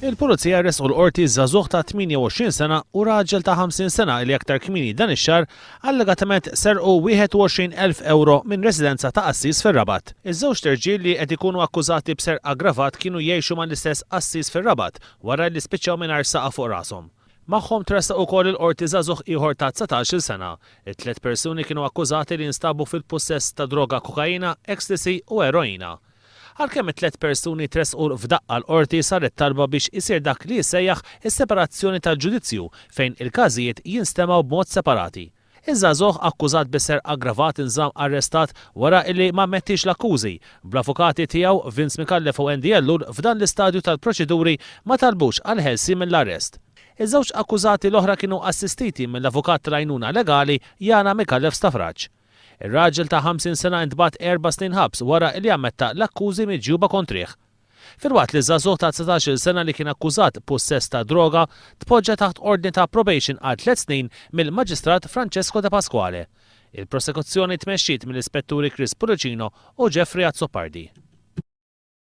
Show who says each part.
Speaker 1: Il-Pulizija rresqu l-qorti żagħżugħ ta' 28 sena u raġel ta' 50 sena li aktar kmieni dan ix-xahar allegatament serqu 21,000 euro minn residenza ta' Assis fir-Rabat. Iż-żewġ terġiel li qed ikunu akkużati b'serq aggravat kienu jgħixu mal-istess Assis fir-Rabat wara li spiċċaw mingħajr saqa fuq rashom. Magħhom tressaq ukoll il-qorti żagħżugħ ieħor ta' 19-il sena. It-tliet persuni kienu akkużati li jinstabu fil-possess ta' droga kokaina, ecstasy u eroina. Għalkemm it-tliet persuni tresqu f'daqqa l-qorti saret talba biex isir dak li jissejjaħ is-separazzjoni tal-ġudizzju fejn il-każijiet jinstemaw b'mod separati. Iż-żagħżugħ akkużat b'serq aggravat inżamm arrestat wara illi ma mmettix l-akkużi. Bl-avukati tiegħu Vince Micallef u Andy Ellul f'dan l-istadju tal-proċeduri ma talbux għal ħelsien mill-arrest. Iż-żewġ akkużati l-oħra kienu assistiti mill-avukat tal-għajnuna legali Jana Micallef Stafraġġ. Ir-raġel ta' 50 sena intbagħat 4 snin ħabs wara li ammetta l-akkużi miġjuba kontrih. Filwaqt li żagħżugħ ta' 19-il sena li kien akkużat possess ta' droga tpoġġa taħt ordni ta' probation għal 3 snin mill-Maġistrat Francesco De Pasquale. Il-prosekuzzjoni tmexxiet mill-Ispetturi Chris Puricino u Jeffrey Azzopardi.